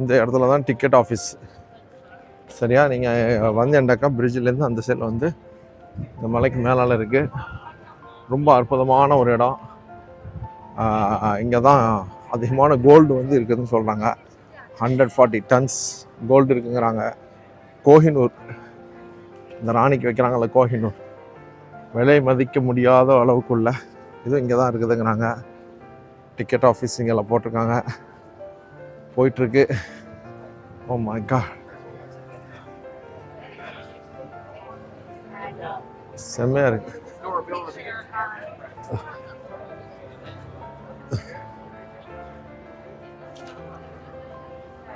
இந்த இடத்துல தான் டிக்கெட் ஆஃபீஸ். சரியா, நீங்கள் வந்தேன்டாக்கா பிரிட்ஜிலேருந்து அந்த சைடில் வந்து இந்த மலைக்கு மேலால் இருக்குது. ரொம்ப அற்புதமான ஒரு இடம். இங்கே தான் அதிகமான கோல்டு வந்து இருக்குதுன்னு சொல்கிறாங்க. 140 டன்ஸ் கோல்டு இருக்குங்கிறாங்க. கோஹினூர், இந்த ராணிக்கு வைக்கிறாங்கல்ல கோஹினூர், விலை மதிக்க முடியாத அளவுக்குள்ள இது இங்கே தான் இருக்குதுங்கிறாங்க. டிக்கெட் ஆஃபீஸ் இங்கெல்லாம் போட்டிருக்காங்க, போயிட்டுருக்கு. ஓ மை காட், செம்மையாக இருக்கு.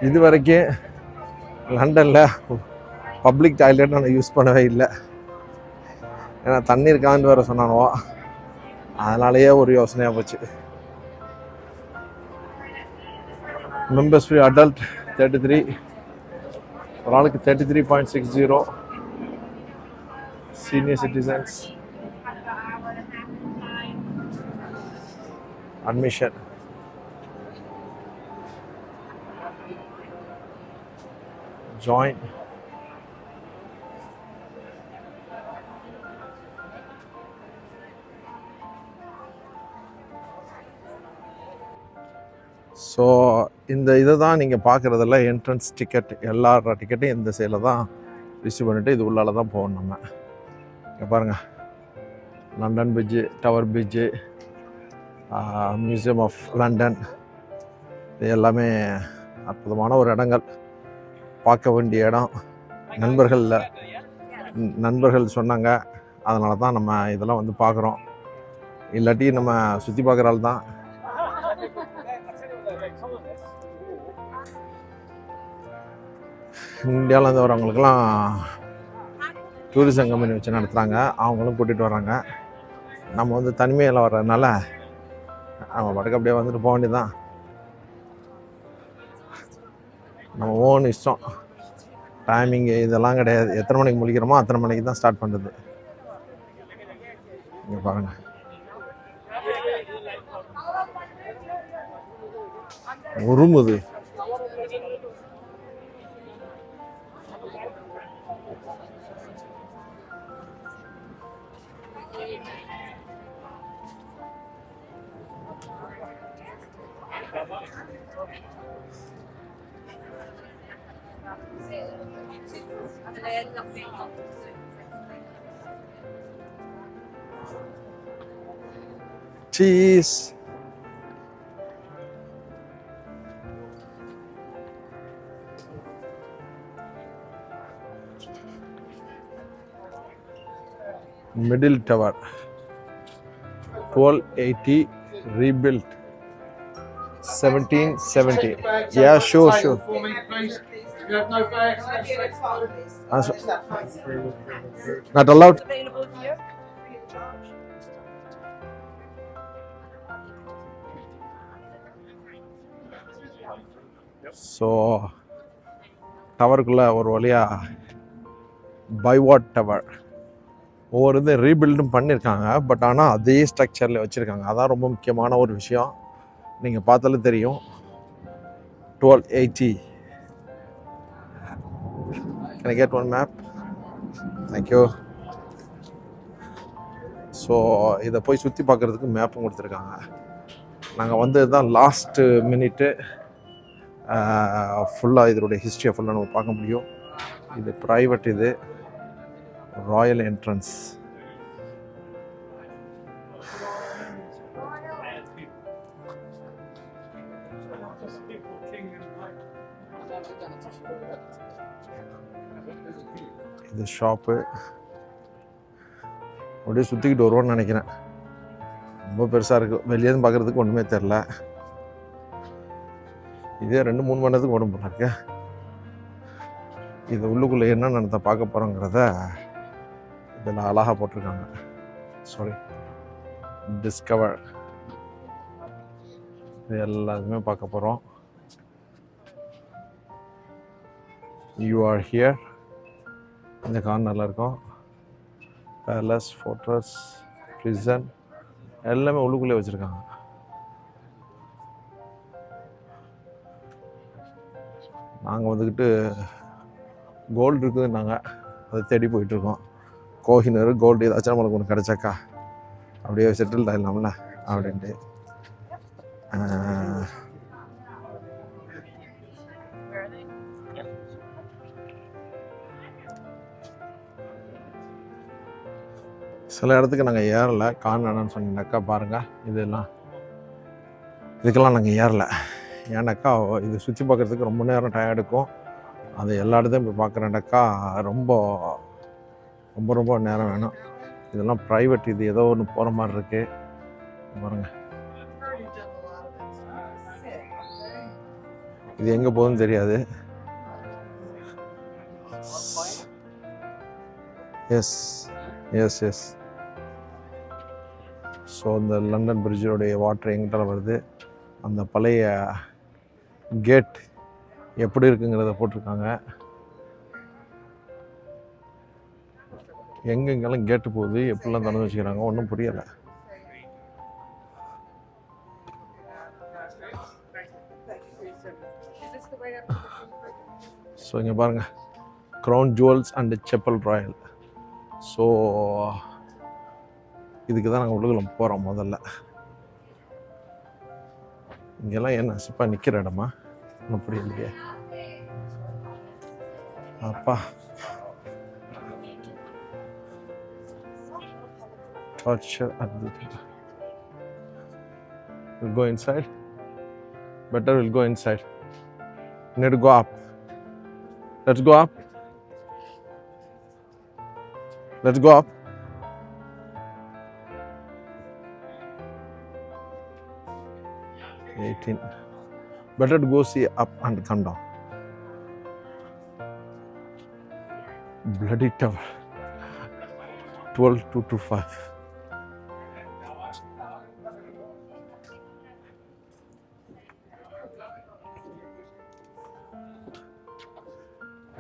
இது வரைக்கும் லண்டனில் பப்ளிக் டாய்லெட் நான் யூஸ் பண்ணவே இல்லை. ஏன்னா தண்ணி இருக்கான்னு வேறு சொன்னானோ, அதனாலேயே ஒரு யோசனையாக போச்சு. மெம்பர்ஸ் ஃப்ரீ அடல்ட் 33, ஒரு ஆளுக்கு 33.60. Senior citizens admission. Join. So இந்த இதை தான் நீங்கள் பார்க்குறதில்ல, என்ட்ரன்ஸ் டிக்கெட். எல்லா டிக்கெட்டையும் இந்த சைடில் தான் ரிசீவ் பண்ணிவிட்டு இது உள்ளால தான் போகணும். நம்ம இங்கே பாருங்கள், London bridge, tower bridge, museum of London, இது எல்லாமே அற்புதமான ஒரு இடங்கள், பார்க்க வேண்டிய இடம். நண்பர்கள் சொன்னாங்க, அதனால தான் நம்ம இதெல்லாம் வந்து பார்க்குறோம். இல்லாட்டி நம்ம சுற்றி பார்க்குற ஆள் தான். இந்தியாவிலேருந்து வரவங்களுக்கெல்லாம் டூரிசம் கம்பெனி வச்சு நடத்துகிறாங்க, அவங்களும் கூட்டிகிட்டு வர்றாங்க. நம்ம வந்து தனிமையில் வர்றதுனால நம்ம படக்கு அப்படியே வந்துட்டு போக வேண்டியதுதான். நம்ம ஓன் இஷ்டம், டைமிங்கு இதெல்லாம் கிடையாது. எத்தனை மணிக்கு முடிக்கிறோமோ அத்தனை மணிக்கு தான் ஸ்டார்ட் பண்ணுறது. இங்கே பாருங்கள், உருமுது. Cheese. Middle Tower, 1280, rebuilt 1770. Yeah, sure. You have no bags. Not allowed. So டவருக்குள்ளே ஒரு வழியாக பைவாட் டவர், ஒவ்வொரு இது ரீபில்டும் பண்ணியிருக்காங்க. பட் ஆனால் அதே ஸ்ட்ரக்சரில் வச்சுருக்காங்க. அதான் ரொம்ப முக்கியமான ஒரு விஷயம். நீங்கள் பார்த்தாலே தெரியும். 1280. Can I get one map? Thank you. So இதை போய் சுற்றி பார்க்குறதுக்கு மேப்பும் கொடுத்துருக்காங்க. நாங்கள் வந்து தான் லாஸ்ட்டு மினிட்டு ஃபுல்லாக இதனுடைய ஹிஸ்ட்ரியை ஃபுல்லாக நம்ம பார்க்க முடியும். இது ப்ரைவேட், இது ராயல் என்ட்ரன்ஸ். இது ஷாப்பு. அப்படியே சுற்றிக்கிட்டு வருவோன்னு நினைக்கிறேன். ரொம்ப பெருசாக இருக்குது, வெளியேருந்து பார்க்குறதுக்கு ஒன்றுமே தெரில. இதே 2-3 மணி நேரத்துக்கு ஓடும் போல இருக்கு. இது உள்ளுக்குள்ளே என்ன நடத்த பார்க்க போகிறோங்கிறத இதில் அழகாக போட்டிருக்காங்க. Sorry, discover. இது எல்லாத்துக்குமே பார்க்க போகிறோம். You are here. இந்த கார்னரில் இருக்கும். பேலஸ், ஃபோர்ட்ரஸ், ப்ரிசன் எல்லாமே உள்ளுக்குள்ளே வச்சுருக்காங்க. நாங்கள் வந்துக்கிட்டு கோல்டு இருக்குது நாங்கள் அதை தேடி போயிட்டுருக்கோம். கோஹினூர் கோல்டு ஏதாச்சும் நம்மளுக்கு ஒன்று கிடச்சாக்கா அப்படியே செட்டில் ஆகிடலாம்ல அப்படின்ட்டு. சில இடத்துக்கு நாங்கள் ஏறலை. காரணம் சொன்னீங்கன்னாக்கா பாருங்கள், இதுக்கெல்லாம் நாங்கள் ஏறலை. ஏன்னாக்கா இது சுற்றி பார்க்குறதுக்கு ரொம்ப நேரம் டயம் எடுக்கும். அது எல்லா இடத்தையும் போய் பார்க்குறேன்னாக்கா ரொம்ப ரொம்ப ரொம்ப நேரம் வேணும். இதெல்லாம் ப்ரைவேட், இது ஏதோ ஒன்று போகிற மாதிரி இருக்குது பாருங்கள். இது எங்கே போகுதுன்னு தெரியாது. எஸ் எஸ் எஸ் ஸோ இந்த லண்டன் பிரிட்ஜோடைய வாட்டர் எங்கிட்ட வருது. அந்த பழைய கேட் எப்படி இருக்குங்கிறத போட்டிருக்காங்க. எங்கெங்கெல்லாம் கேட்டு போகுது, எப்படிலாம் திறந்து வச்சுக்கிறாங்க ஒன்றும் புரியலை. ஸோ இங்கே பாருங்கள், crown jewels and chappal Royal. So இதுக்கு தான் நாங்கள் உள்ளுக்குள்ள போகிறோம். முதல்ல இங்கெல்லாம் என்ன சிப்பாக நிற்கிற இடமா ஒன்றும் புரியலையே. அப்பா torture at the we'll go inside. Better we'll go inside. We need to go up. Let's go up. Let's go up. Better to go see up and come down. Bloody tower. 12,225.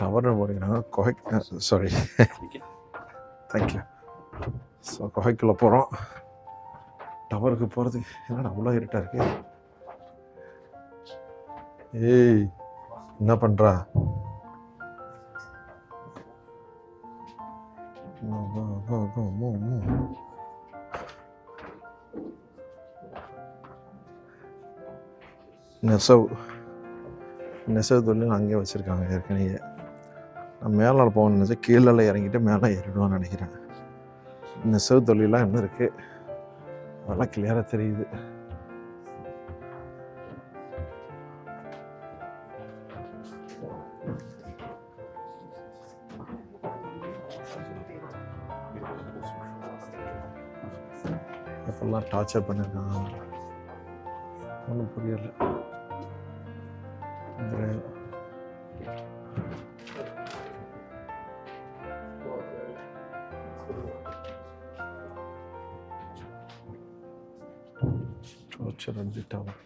Tower போகிறீங்கன்னா sorry, thank you. So குகைக்குள்ளே போகிறோம். டவருக்கு போகிறதுக்கு என்னடா அவ்வளோ இருட்டாக இருக்கு. ஏய் என்ன பண்ணுறா? நெசவு தொழில் அங்கேயே வச்சுருக்காங்க ஏற்கனவே. நான் மேலே போகணும்னு நினச்சேன், கீழே இறங்கிட்டு மேலே ஏறிடுவான்னு நினைக்கிறேன். நெசவு தொழிலாம் என்ன இருக்குது அதெல்லாம் கிளியராக தெரியுது. எப்பெல்லாம் டார்ச்சர் பண்ணியிருக்காங்க ஒன்றும் புரியலை. டவர்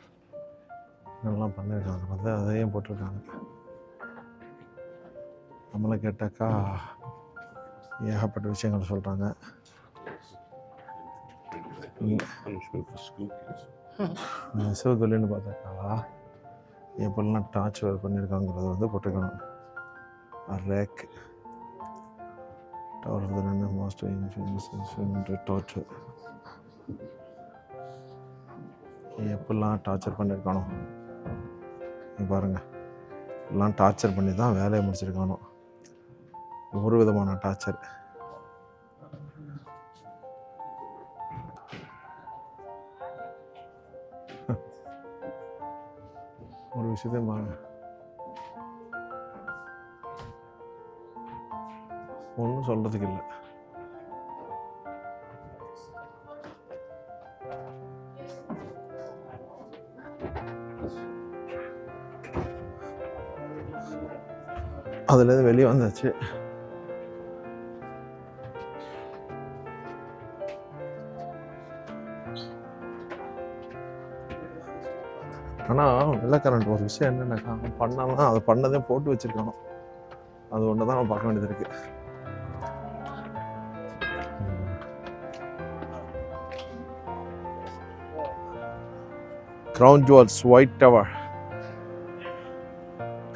நல்லா பண்ணியிருக்காங்க. வந்து அதையும் போட்டிருக்காங்க. நம்மளை கேட்டாக்கா ஏகப்பட்ட விஷயங்கள் சொல்கிறாங்க. நெசவு தொழில்னு பார்த்தாக்கா எப்படிலாம் டார்ச்சர் பண்ணியிருக்காங்கிறத வந்து போட்டிருக்கணும். ரேக் டவர் மோஸ்ட் டார்ச்சர் எப்படிலாம் டார்ச்சர் பண்ணியிருக்கானோ பாருங்கள். எல்லாம் டார்ச்சர் பண்ணி தான் வேலையை முடிச்சிருக்கானோ. ஒரு விதமான டார்ச்சர். ஒரு விஷயத்தையும் பாருங்க, ஒன்றும் சொல்கிறதுக்கு இல்லை. அதுலேருந்து வெளியே வந்தாச்சு. ஆனால் வெள்ளக்காரன் ஒரு விஷயம் என்னென்னாக்கா, பண்ணாமல் அதை பண்ணதே போட்டு வச்சுருக்கானோ, அது ஒன்று தான் நம்ம பார்க்க வேண்டியது இருக்குது. Crown Jewels White Tower.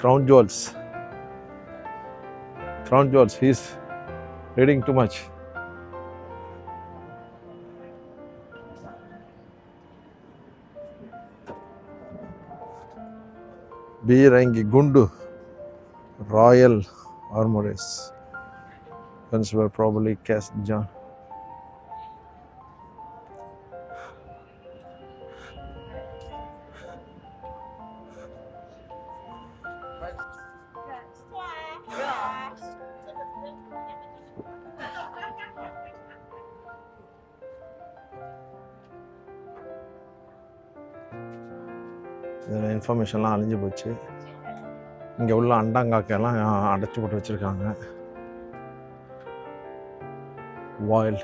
Crown Jewels. Crown Jewels. He's reading too much. Birangi Gundu. Royal Armories. Guns were probably cast John. இதில் இன்ஃபர்மேஷன்லாம் அழிஞ்சு போச்சு. இங்கே உள்ள அண்டாங்காக்கெல்லாம் அடைச்சி போட்டு வச்சுருக்காங்க. வாயில்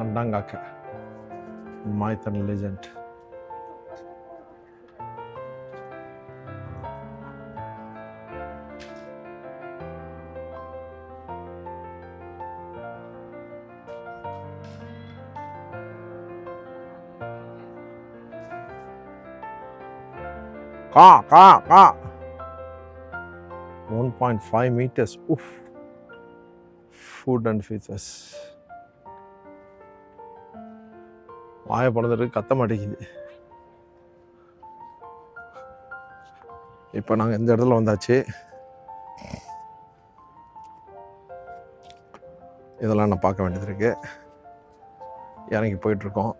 அண்டாங்காக்க myth and legend. Ka 1.5 meters. Oof. Food and features. வாயை பிறந்துட்டு கத்த மாட்டேங்குது. இப்போ நாங்கள் இந்த இடத்துல வந்தாச்சு. இதெல்லாம் நான் பார்க்க வேண்டியது இருக்கு. இறங்கி போயிட்டுருக்கோம்.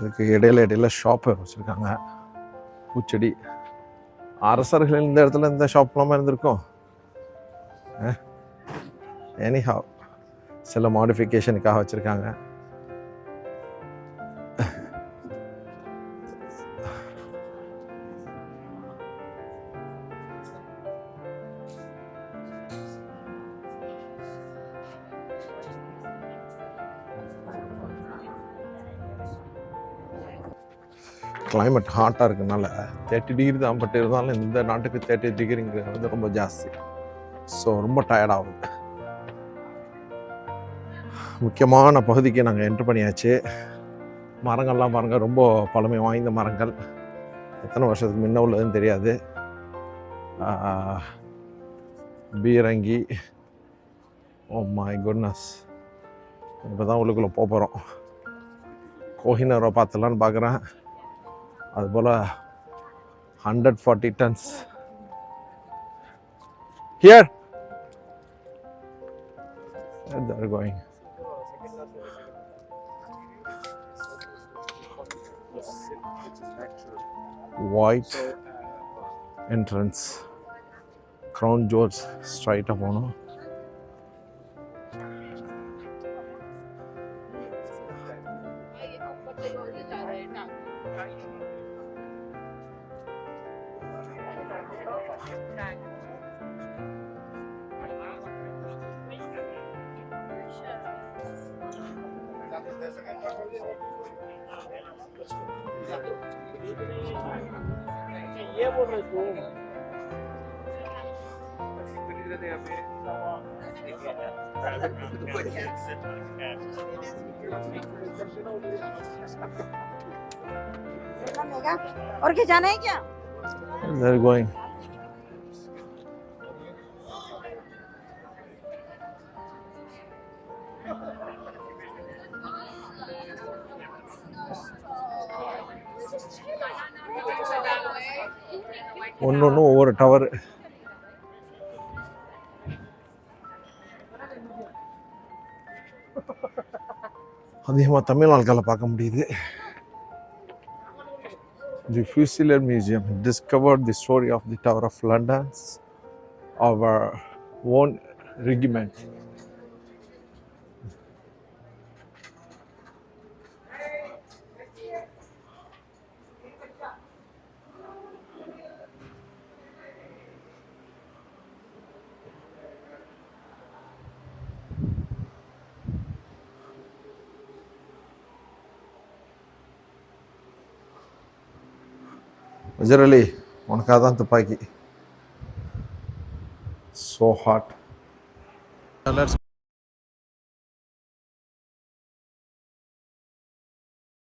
இதுக்கு இடையில ஷாப் வச்சுருக்காங்க. பூச்செடி. அரசர்கள் இந்த இடத்துல இந்த ஷாப்லாமல் இருந்திருக்கும். எனிஹாவ் சில மாடிஃபிகேஷனுக்காக வச்சுருக்காங்க. கிளைமேட் ஹாட்டாக இருக்கனால 30 டிகிரி தான், பட் இருந்தாலும் இந்த நாட்டுக்கு 30 டிகிரிங்கிறது வந்து ரொம்ப ஜாஸ்தி. ஸோ ரொம்ப டயர்டாகுது. முக்கியமான பகுதிக்கு நாங்கள் என்ட்ரு பண்ணியாச்சு. மரங்கள்லாம் பாருங்கள், ரொம்ப பழமை வாய்ந்த மரங்கள். எத்தனை வருஷத்துக்கு முன்ன உள்ளதுன்னு தெரியாது. பீரங்கி. Oh my goodness. இப்போ தான் உள்ளுக்குள்ளே போகிறோம். கோஹினூரை பார்த்துலான்னு பார்க்குறேன். அதுபோல் 140 tons. Here. Where they are going? White entrance. Crown Jewels straight up on. ये बोल रहे तू और क्या जाना है क्या? They're going. ஒன்று ஒவ்வொரு டவர். அதிகமாக தமிழ் ஆட்களை பார்க்க முடியுது. The Fusilier Museum discovered the story of the Tower of London's our own regiment. Generally, உனக்காக தான் துப்பாக்கி. So hot.